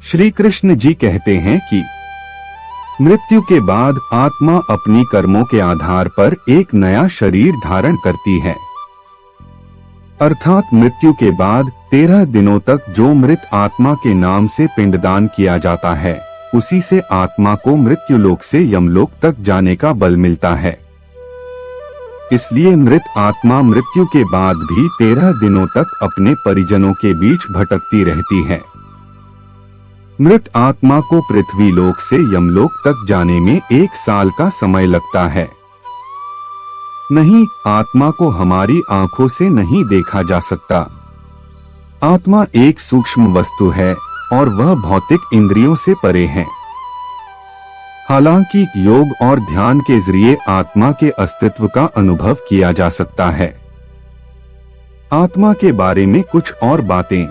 श्री कृष्ण जी कहते हैं कि मृत्यु के बाद आत्मा अपनी कर्मों के आधार पर एक नया शरीर धारण करती है। अर्थात मृत्यु के बाद 13 दिनों तक जो मृत आत्मा के नाम से पिंडदान किया जाता है, उसी से आत्मा को मृत्युलोक से यमलोक तक जाने का बल मिलता है। इसलिए मृत आत्मा मृत्यु के बाद भी 13 दिनों तक अपने परिजनों के बीच भटकती रहती है। मृत आत्मा को पृथ्वी लोक से यमलोक तक जाने में 1 साल का समय लगता है। नहीं, आत्मा को हमारी आंखों से नहीं देखा जा सकता। आत्मा एक सूक्ष्म वस्तु है और वह भौतिक इंद्रियों से परे है। हालांकि योग और ध्यान के जरिए आत्मा के अस्तित्व का अनुभव किया जा सकता है। आत्मा के बारे में कुछ और बातें।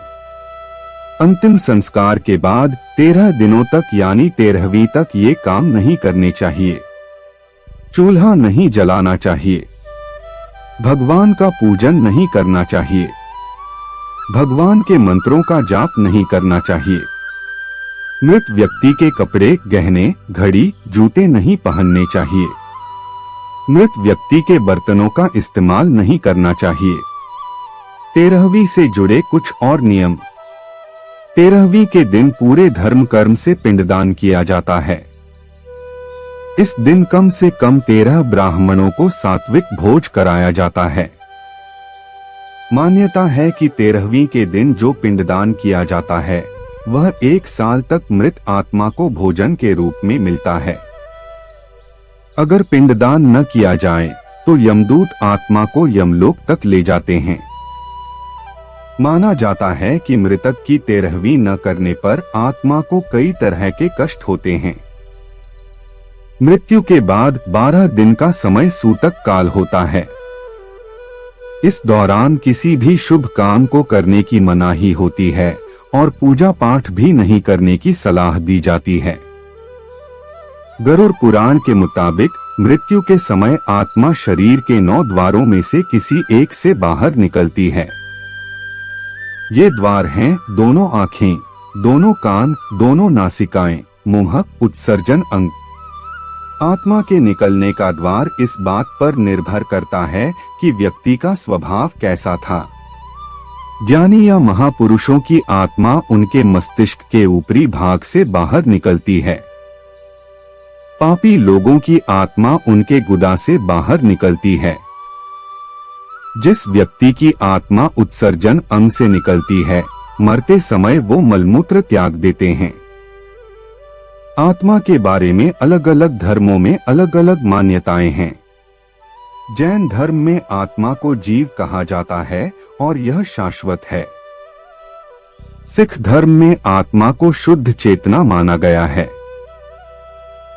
अंतिम संस्कार के बाद 13 दिनों तक यानी 13वीं तक ये काम नहीं करने चाहिए। चूल्हा नहीं जलाना चाहिए। भगवान का पूजन नहीं करना चाहिए। भगवान के मंत्रों का जाप नहीं करना चाहिए। मृत व्यक्ति के कपड़े, गहने, घड़ी, जूते नहीं पहनने चाहिए। मृत व्यक्ति के बर्तनों का इस्तेमाल नहीं करना चाहिए। 13वीं से जुड़े कुछ और नियम। 13वीं के दिन पूरे धर्म कर्म से पिंडदान किया जाता है। इस दिन कम से कम 13 ब्राह्मणों को सात्विक भोज कराया जाता है। मान्यता है कि 13वीं के दिन जो पिंडदान किया जाता है वह 1 साल तक मृत आत्मा को भोजन के रूप में मिलता है। अगर पिंडदान न किया जाए तो यमदूत आत्मा को यमलोक तक ले जाते हैं। माना जाता है कि मृतक की 13वीं न करने पर आत्मा को कई तरह के कष्ट होते हैं। मृत्यु के बाद 12 दिन का समय सूतक काल होता है। इस दौरान किसी भी शुभ काम को करने की मनाही होती है और पूजा पाठ भी नहीं करने की सलाह दी जाती है। गरुड़ पुराण के मुताबिक मृत्यु के समय आत्मा शरीर के 9 द्वारों में से किसी एक से बाहर निकलती है। ये द्वार हैं दोनों आँखें, दोनों कान, दोनों नासिकाएं, मुंह, उत्सर्जन अंग। आत्मा के निकलने का द्वार इस बात पर निर्भर करता है कि व्यक्ति का स्वभाव कैसा था। ज्ञानी या महापुरुषों की आत्मा उनके मस्तिष्क के ऊपरी भाग से बाहर निकलती है। पापी लोगों की आत्मा उनके गुदा से बाहर निकलती है। जिस व्यक्ति की आत्मा उत्सर्जन अंग से निकलती है, मरते समय वो मलमूत्र त्याग देते हैं। आत्मा के बारे में अलग अलग धर्मों में अलग अलग मान्यताएं हैं। जैन धर्म में आत्मा को जीव कहा जाता है और यह शाश्वत है। सिख धर्म में आत्मा को शुद्ध चेतना माना गया है।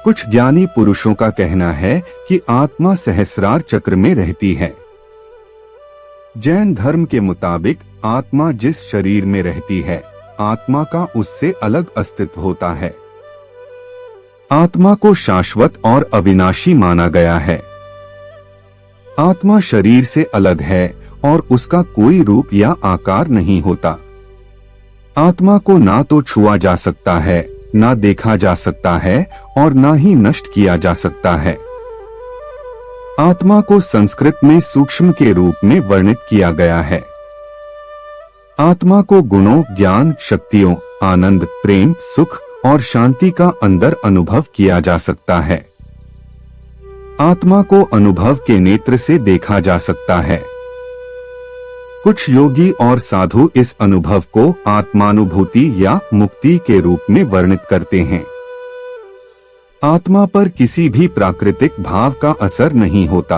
कुछ ज्ञानी पुरुषों का कहना है कि आत्मा सहस्रार चक्र में रहती है। जैन धर्म के मुताबिक आत्मा जिस शरीर में रहती है, आत्मा का उससे अलग अस्तित्व होता है। आत्मा को शाश्वत और अविनाशी माना गया है। आत्मा शरीर से अलग है और उसका कोई रूप या आकार नहीं होता। आत्मा को ना तो छुआ जा सकता है, ना देखा जा सकता है और ना ही नष्ट किया जा सकता है। आत्मा को संस्कृत में सूक्ष्म के रूप में वर्णित किया गया है। आत्मा को गुणों, ज्ञान, शक्तियों, आनंद, प्रेम, सुख और शांति का अंदर अनुभव किया जा सकता है। आत्मा को अनुभव के नेत्र से देखा जा सकता है। कुछ योगी और साधु इस अनुभव को आत्मानुभूति या मुक्ति के रूप में वर्णित करते हैं। आत्मा पर किसी भी प्राकृतिक भाव का असर नहीं होता।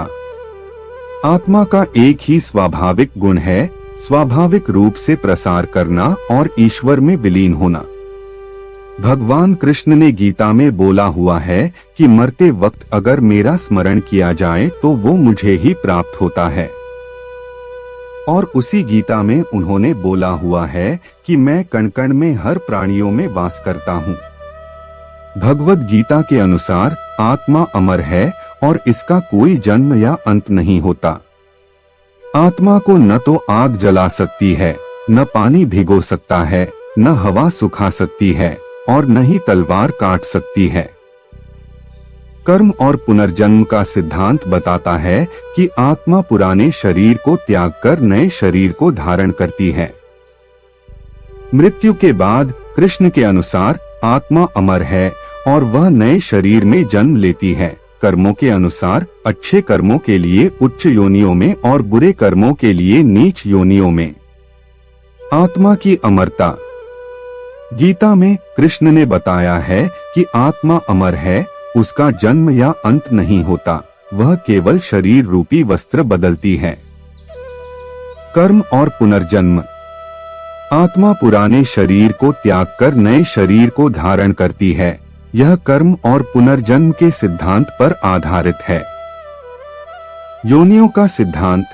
आत्मा का एक ही स्वाभाविक गुण है, स्वाभाविक रूप से प्रसार करना और ईश्वर में विलीन होना। भगवान कृष्ण ने गीता में बोला हुआ है कि मरते वक्त अगर मेरा स्मरण किया जाए तो वो मुझे ही प्राप्त होता है। और उसी गीता में उन्होंने बोला हुआ है कि मैं कण कण में हर प्राणियों में वास करता हूँ। भगवद गीता के अनुसार आत्मा अमर है और इसका कोई जन्म या अंत नहीं होता। आत्मा को न तो आग जला सकती है, न पानी भिगो सकता है, न हवा सुखा सकती है, और न ही तलवार काट सकती है। कर्म और पुनर्जन्म का सिद्धांत बताता है कि आत्मा पुराने शरीर को त्याग कर नए शरीर को धारण करती है। मृत्यु के बाद कृष्ण के अनुसार आत्मा अमर है और वह नए शरीर में जन्म लेती है। कर्मों के अनुसार अच्छे कर्मों के लिए उच्च योनियों में और बुरे कर्मों के लिए नीच योनियों में। आत्मा की अमरता। गीता में कृष्ण ने बताया है कि आत्मा अमर है, उसका जन्म या अंत नहीं होता, वह केवल शरीर रूपी वस्त्र बदलती है। कर्म और पुनर्जन्म। आत्मा पुराने शरीर को त्याग कर नए शरीर को धारण करती है। यह कर्म और पुनर्जन्म के सिद्धांत पर आधारित है। योनियों का सिद्धांत।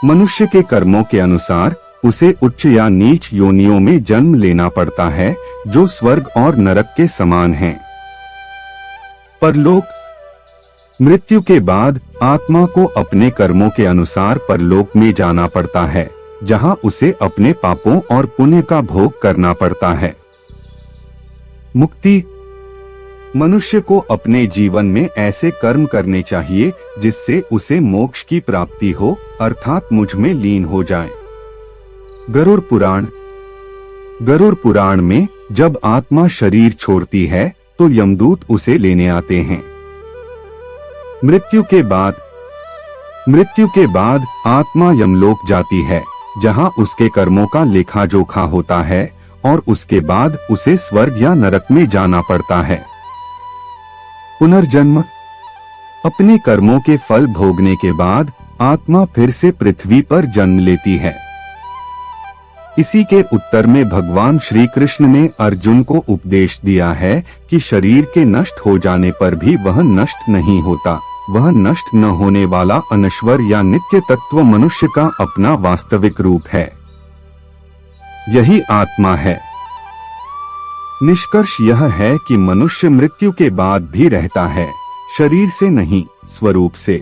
मनुष्य के कर्मों के अनुसार उसे उच्च या नीच योनियों में जन्म लेना पड़ता है, जो स्वर्ग और नरक के समान हैं। परलोक। मृत्यु के बाद आत्मा को अपने कर्मों के अनुसार परलोक में जाना पड़ता है, जहां उसे अपने पापों और पुण्य का भोग करना पड़ता है। मुक्ति। मनुष्य को अपने जीवन में ऐसे कर्म करने चाहिए जिससे उसे मोक्ष की प्राप्ति हो, अर्थात मुझ में लीन हो जाए। गरुड़ पुराण। गरुड़ पुराण में जब आत्मा शरीर छोड़ती है तो यमदूत उसे लेने आते हैं। मृत्यु के बाद आत्मा यमलोक जाती है, जहां उसके कर्मों का लेखा जोखा होता है और उसके बाद उसे स्वर्ग या नरक में जाना पड़ता है। पुनर्जन्म। अपने कर्मों के फल भोगने के बाद आत्मा फिर से पृथ्वी पर जन्म लेती है। इसी के उत्तर में भगवान श्री कृष्ण ने अर्जुन को उपदेश दिया है कि शरीर के नष्ट हो जाने पर भी वह नष्ट नहीं होता, वह नष्ट न होने वाला अनश्वर या नित्य तत्व मनुष्य का अपना वास्तविक रूप है। यही आत्मा है। निष्कर्ष यह है कि मनुष्य मृत्यु के बाद भी रहता है, शरीर से नहीं, स्वरूप से।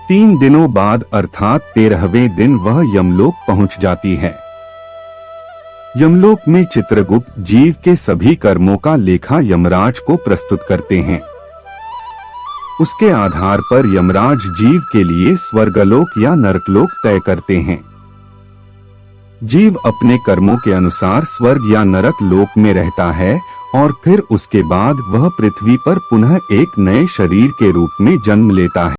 3 दिनों बाद अर्थात 13वें दिन वह यमलोक पहुंच जाती है। यमलोक में चित्रगुप्त जीव के सभी कर्मों का लेखा यमराज को प्रस्तुत करते हैं। उसके आधार पर यमराज जीव के लिए स्वर्गलोक या नरकलोक तय करते हैं। जीव अपने कर्मों के अनुसार स्वर्ग या नरक लोक में रहता है और फिर उसके बाद वह पृथ्वी पर पुनः एक नए शरीर के रूप में जन्म लेता है।